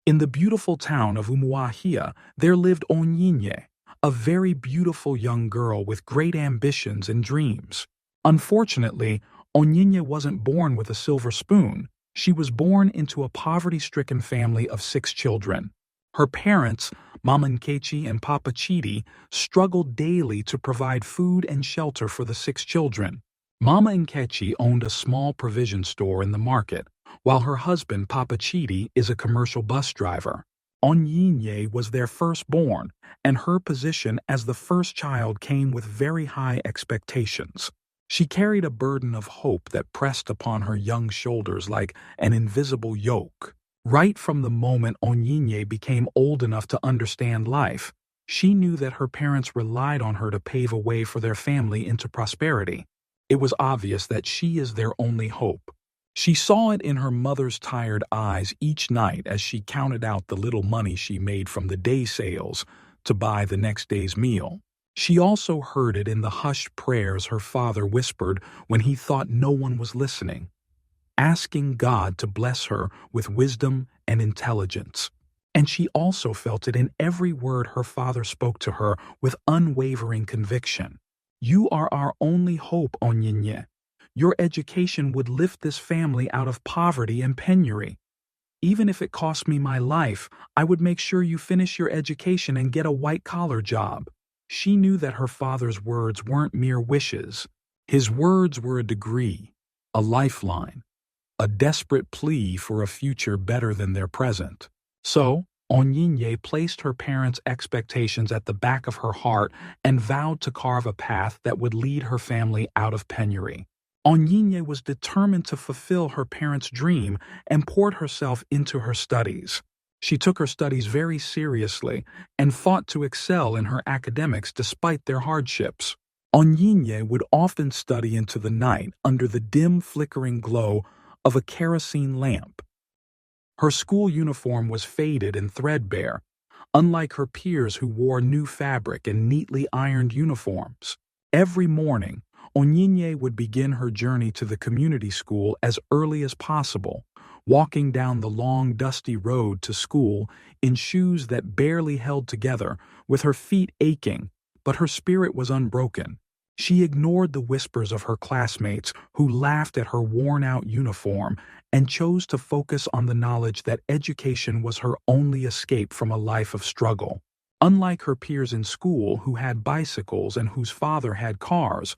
In the beautiful town of Umuahia, there lived Onyinye, a very beautiful young girl with great ambitions and dreams. Unfortunately, Onyinye wasn't born with a silver spoon. She was born into a poverty-stricken family of 6 children. Her parents, Mama Nkechi and Papa Chidi, struggled daily to provide food and shelter for the 6 children. Mama Nkechi owned a small provision store in the market, while her husband, Papa Chidi, is a commercial bus driver. Onyinye was their firstborn, and her position as the first child came with very high expectations. She carried a burden of hope that pressed upon her young shoulders like an invisible yoke. Right from the moment Onyinye became old enough to understand life, she knew that her parents relied on her to pave a way for their family into prosperity. It was obvious that she is their only hope. She saw it in her mother's tired eyes each night as she counted out the little money she made from the day sales to buy the next day's meal. She also heard it in the hushed prayers her father whispered when he thought no one was listening, asking God to bless her with wisdom and intelligence. And she also felt it in every word her father spoke to her with unwavering conviction. "You are our only hope, Onyinye. Your education would lift this family out of poverty and penury. Even if it cost me my life, I would make sure you finish your education and get a white-collar job." She knew that her father's words weren't mere wishes. His words were a degree, a lifeline, a desperate plea for a future better than their present. So, Onyinye placed her parents' expectations at the back of her heart and vowed to carve a path that would lead her family out of penury. Onyinye was determined to fulfill her parents' dream and poured herself into her studies. She took her studies very seriously and fought to excel in her academics despite their hardships. Onyinye would often study into the night under the dim flickering glow of a kerosene lamp. Her school uniform was faded and threadbare, unlike her peers who wore new fabric and neatly ironed uniforms. Every morning, Onyinye would begin her journey to the community school as early as possible, walking down the long, dusty road to school in shoes that barely held together, with her feet aching, but her spirit was unbroken. She ignored the whispers of her classmates who laughed at her worn-out uniform and chose to focus on the knowledge that education was her only escape from a life of struggle. Unlike her peers in school who had bicycles and whose father had cars,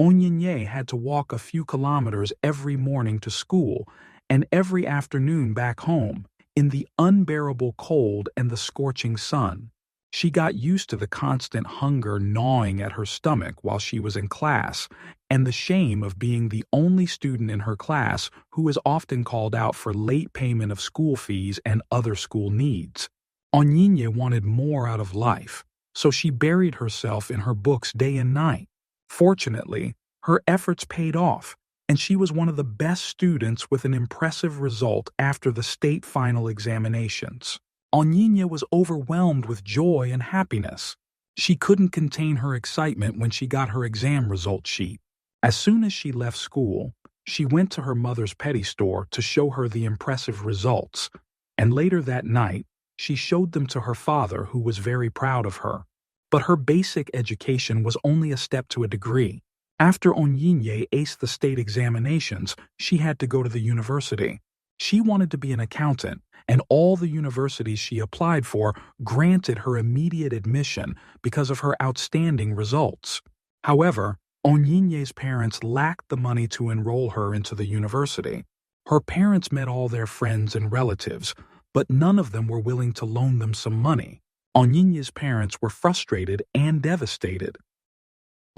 Onyinye had to walk a few kilometers every morning to school and every afternoon back home, in the unbearable cold and the scorching sun. She got used to the constant hunger gnawing at her stomach while she was in class, and the shame of being the only student in her class who is often called out for late payment of school fees and other school needs. Onyinye wanted more out of life, so she buried herself in her books day and night. Fortunately, her efforts paid off, and she was one of the best students with an impressive result after the state final examinations. Onyinye was overwhelmed with joy and happiness. She couldn't contain her excitement when she got her exam result sheet. As soon as she left school, she went to her mother's petty store to show her the impressive results, and later that night, she showed them to her father, who was very proud of her. But her basic education was only a step to a degree. After Onyinye aced the state examinations, she had to go to the university. She wanted to be an accountant, and all the universities she applied for granted her immediate admission because of her outstanding results. However, Onyinye's parents lacked the money to enroll her into the university. Her parents met all their friends and relatives, but none of them were willing to loan them some money. Onyinye's parents were frustrated and devastated.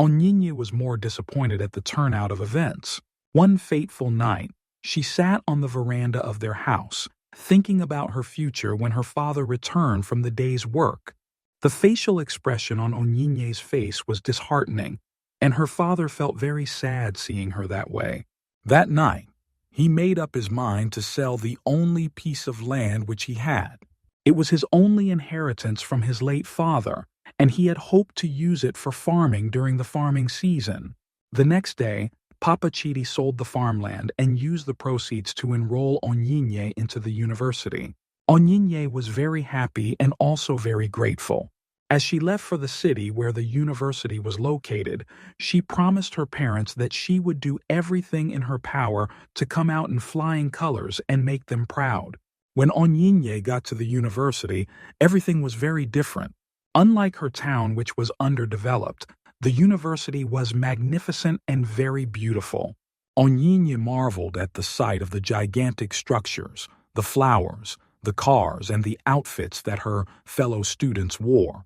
Onyinye was more disappointed at the turnout of events. One fateful night, she sat on the veranda of their house, thinking about her future when her father returned from the day's work. The facial expression on Onyinye's face was disheartening, and her father felt very sad seeing her that way. That night, he made up his mind to sell the only piece of land which he had. It was his only inheritance from his late father, and he had hoped to use it for farming during the farming season. The next day, Papa Chidi sold the farmland and used the proceeds to enroll Onyinye into the university. Onyinye was very happy and also very grateful. As she left for the city where the university was located, she promised her parents that she would do everything in her power to come out in flying colors and make them proud. When Onyinye got to the university, everything was very different. Unlike her town, which was underdeveloped, the university was magnificent and very beautiful. Onyinye marveled at the sight of the gigantic structures, the flowers, the cars, and the outfits that her fellow students wore.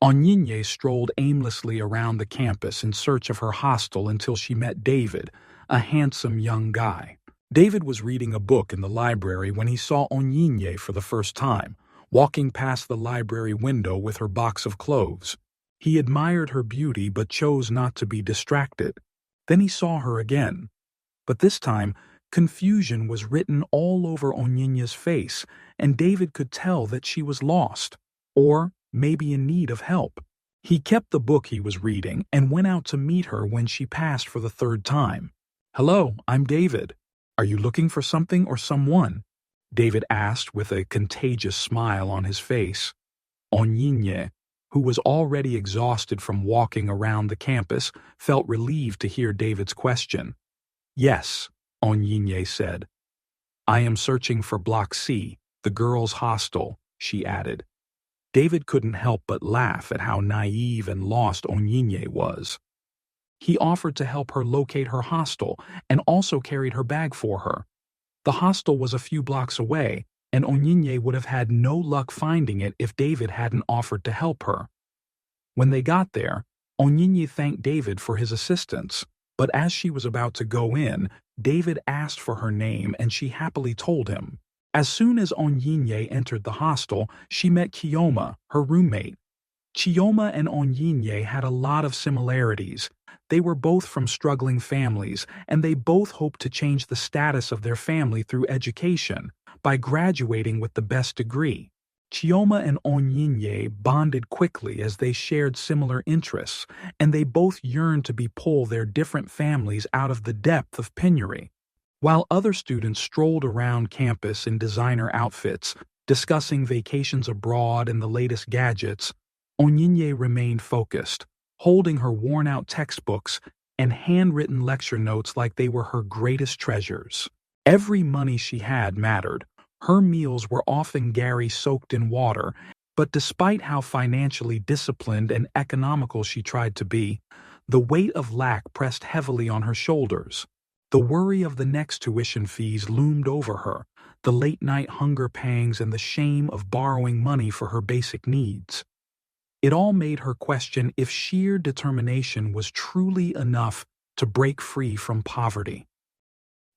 Onyinye strolled aimlessly around the campus in search of her hostel until she met David, a handsome young guy. David was reading a book in the library when he saw Onyinye for the first time, walking past the library window with her box of clothes. He admired her beauty but chose not to be distracted. Then he saw her again. But this time, confusion was written all over Onyinye's face, and David could tell that she was lost, or maybe in need of help. He kept the book he was reading and went out to meet her when she passed for the third time. "Hello, I'm David. Are you looking for something or someone?" David asked with a contagious smile on his face. Onyinye, who was already exhausted from walking around the campus, felt relieved to hear David's question. "Yes," Onyinye said. "I am searching for Block C, the girls' hostel," she added. David couldn't help but laugh at how naive and lost Onyinye was. He offered to help her locate her hostel and also carried her bag for her. The hostel was a few blocks away, and Onyinye would have had no luck finding it if David hadn't offered to help her. When they got there, Onyinye thanked David for his assistance, but as she was about to go in, David asked for her name and she happily told him. As soon as Onyinye entered the hostel, she met Chioma, her roommate. Chioma and Onyinye had a lot of similarities. They were both from struggling families, and they both hoped to change the status of their family through education, by graduating with the best degree. Chioma and Onyinye bonded quickly as they shared similar interests, and they both yearned to pull their different families out of the depth of penury. While other students strolled around campus in designer outfits, discussing vacations abroad and the latest gadgets, Onyinye remained focused, holding her worn-out textbooks and handwritten lecture notes like they were her greatest treasures. Every money she had mattered. Her meals were often gari-soaked in water, but despite how financially disciplined and economical she tried to be, the weight of lack pressed heavily on her shoulders. The worry of the next tuition fees loomed over her, the late-night hunger pangs and the shame of borrowing money for her basic needs. It all made her question if sheer determination was truly enough to break free from poverty.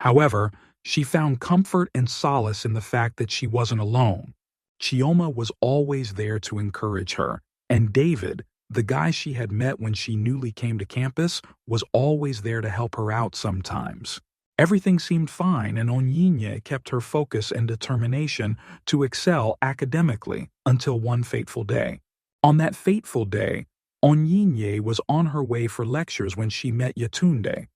However, she found comfort and solace in the fact that she wasn't alone. Chioma was always there to encourage her, and David, the guy she had met when she newly came to campus, was always there to help her out sometimes. Everything seemed fine, and Onyinye kept her focus and determination to excel academically until one fateful day. On that fateful day, Onyinye was on her way for lectures when she met Yetunde.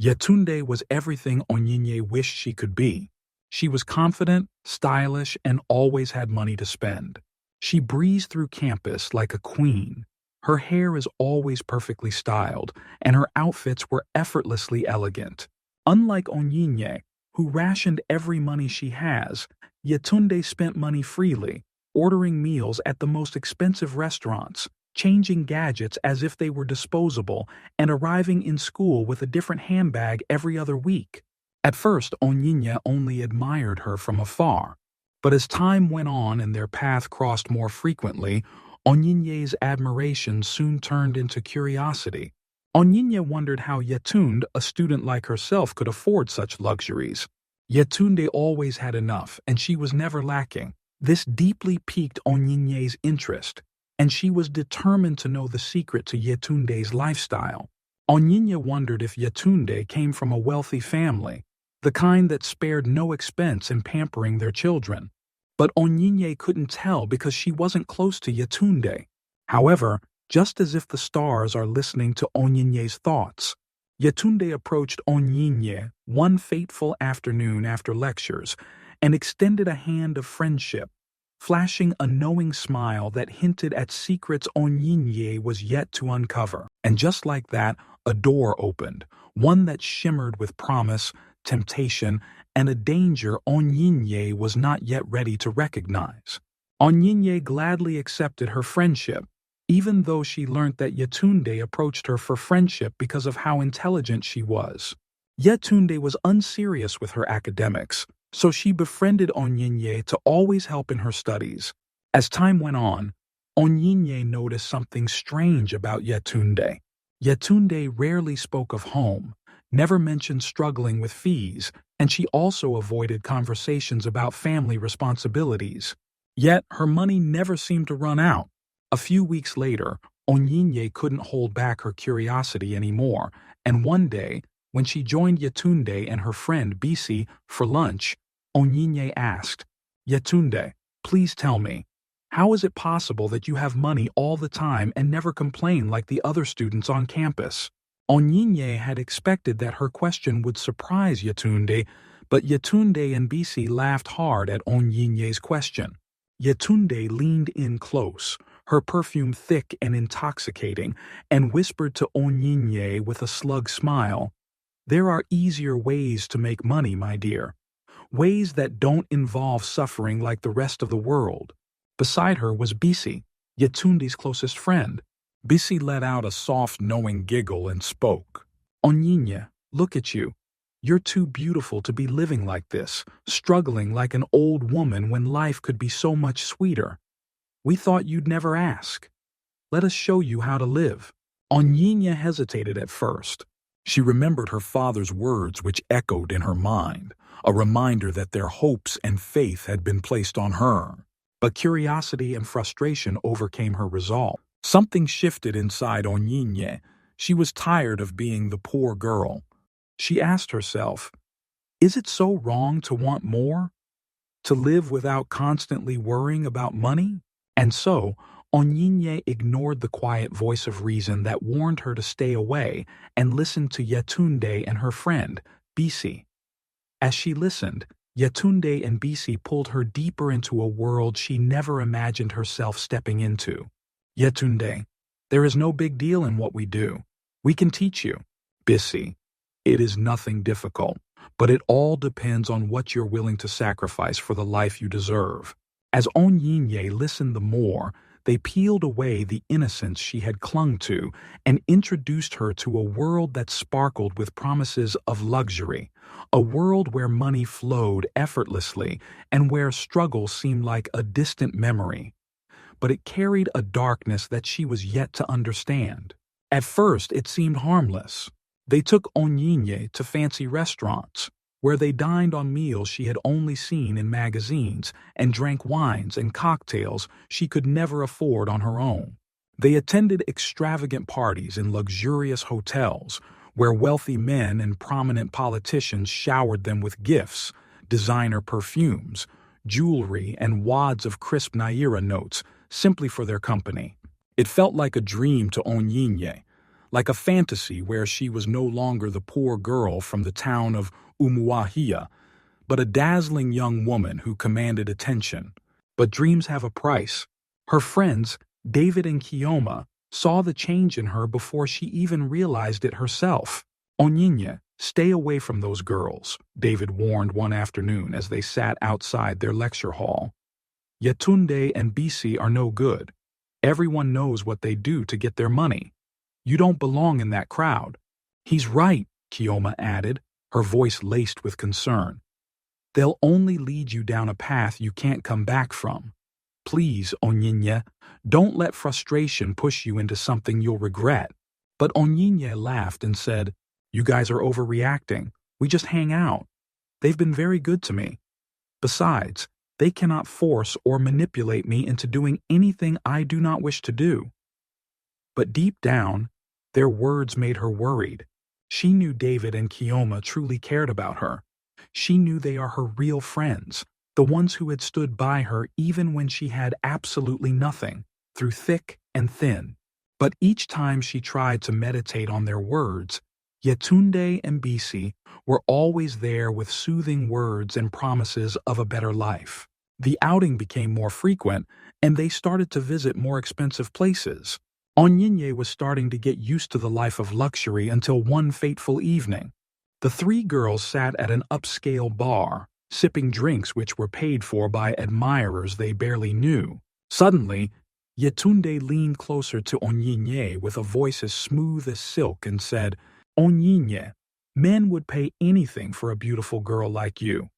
Yetunde was everything Onyinye wished she could be. She was confident, stylish, and always had money to spend. She breezed through campus like a queen. Her hair is always perfectly styled, and her outfits were effortlessly elegant. Unlike Onyinye, who rationed every money she has, Yetunde spent money freely, ordering meals at the most expensive restaurants, changing gadgets as if they were disposable, and arriving in school with a different handbag every other week. At first, Onyinye only admired her from afar, but as time went on and their path crossed more frequently, Onyinye's admiration soon turned into curiosity. Onyinye wondered how Yetunde, a student like herself, could afford such luxuries. Yetunde always had enough, and she was never lacking. This deeply piqued Onyinye's interest, and she was determined to know the secret to Yetunde's lifestyle. Onyinye wondered if Yetunde came from a wealthy family, the kind that spared no expense in pampering their children. But Onyinye couldn't tell because she wasn't close to Yetunde. However, just as if the stars are listening to Onyinye's thoughts, Yetunde approached Onyinye one fateful afternoon after lectures and extended a hand of friendship. flashing a knowing smile that hinted at secrets Onyinye was yet to uncover. And just like that, a door opened, one that shimmered with promise, temptation, and a danger Onyinye was not yet ready to recognize. Onyinye gladly accepted her friendship, even though she learnt that Yetunde approached her for friendship because of how intelligent she was. Yetunde was unserious with her academics, so she befriended Onyinye to always help in her studies. As time went on, Onyinye noticed something strange about Yetunde. Yetunde rarely spoke of home, never mentioned struggling with fees, and she also avoided conversations about family responsibilities. Yet her money never seemed to run out. A few weeks later, Onyinye couldn't hold back her curiosity anymore, and one day, when she joined Yetunde and her friend Bisi for lunch, Onyinye asked, "Yetunde, please tell me, how is it possible that you have money all the time and never complain like the other students on campus?" Onyinye had expected that her question would surprise Yetunde, but Yetunde and Bisi laughed hard at Onyinye's question. Yetunde leaned in close, her perfume thick and intoxicating, and whispered to Onyinye with a slug smile, "There are easier ways to make money, my dear. Ways that don't involve suffering like the rest of the world." Beside her was Bisi, Yetunde's closest friend. Bisi let out a soft, knowing giggle and spoke. "Onyinye, look at you. You're too beautiful to be living like this, struggling like an old woman when life could be so much sweeter. We thought you'd never ask. Let us show you how to live." Onyinye hesitated at first. She remembered her father's words which echoed in her mind, a reminder that their hopes and faith had been placed on her. But curiosity and frustration overcame her resolve. Something shifted inside Onyinye. She was tired of being the poor girl. She asked herself, is it so wrong to want more? To live without constantly worrying about money? And so, Onyinye ignored the quiet voice of reason that warned her to stay away and listened to Yetunde and her friend, Bisi. As she listened, Yetunde and Bisi pulled her deeper into a world she never imagined herself stepping into. "Yetunde, there is no big deal in what we do. We can teach you." "Bisi, it is nothing difficult, but it all depends on what you're willing to sacrifice for the life you deserve." As Onyinye listened the more, they peeled away the innocence she had clung to and introduced her to a world that sparkled with promises of luxury, a world where money flowed effortlessly and where struggle seemed like a distant memory. But it carried a darkness that she was yet to understand. At first, it seemed harmless. They took Onyinye to fancy restaurants, where they dined on meals she had only seen in magazines and drank wines and cocktails she could never afford on her own. They attended extravagant parties in luxurious hotels, where wealthy men and prominent politicians showered them with gifts, designer perfumes, jewelry, and wads of crisp Naira notes simply for their company. It felt like a dream to Onyinye, like a fantasy where she was no longer the poor girl from the town of Umuahia, but a dazzling young woman who commanded attention. But dreams have a price. Her friends, David and Kioma, saw the change in her before she even realized it herself. "Onyinye, stay away from those girls," David warned one afternoon as they sat outside their lecture hall. "Yetunde and Bisi are no good. Everyone knows what they do to get their money. You don't belong in that crowd." "He's right," Kioma added, her voice laced with concern. "They'll only lead you down a path you can't come back from. Please, Onyinye, don't let frustration push you into something you'll regret." But Onyinye laughed and said, "You guys are overreacting. We just hang out. They've been very good to me. Besides, they cannot force or manipulate me into doing anything I do not wish to do." But deep down, their words made her worried. She knew David and Kioma truly cared about her. She knew they are her real friends, the ones who had stood by her even when she had absolutely nothing, through thick and thin. But each time she tried to meditate on their words, Yetunde and Bisi were always there with soothing words and promises of a better life. The outing became more frequent, and they started to visit more expensive places. Onyinye was starting to get used to the life of luxury until one fateful evening. The three girls sat at an upscale bar, sipping drinks which were paid for by admirers they barely knew. Suddenly, Yetunde leaned closer to Onyinye with a voice as smooth as silk and said, "Onyinye, men would pay anything for a beautiful girl like you.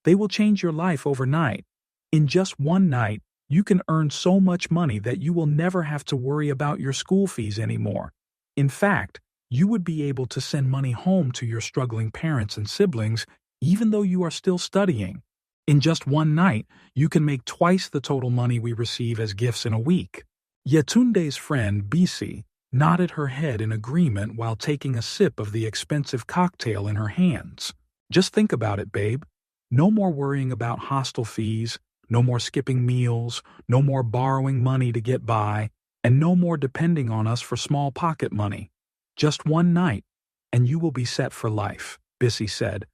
They will change your life overnight. In just one night, you can earn so much money that you will never have to worry about your school fees anymore. In fact, you would be able to send money home to your struggling parents and siblings even though you are still studying. In just one night, you can make twice the total money we receive as gifts in a week." Yetunde's friend, Bisi, nodded her head in agreement while taking a sip of the expensive cocktail in her hands. "Just think about it, babe. No more worrying about hostel fees, no more skipping meals, no more borrowing money to get by, and no more depending on us for small pocket money. Just one night, and you will be set for life," Bisi said,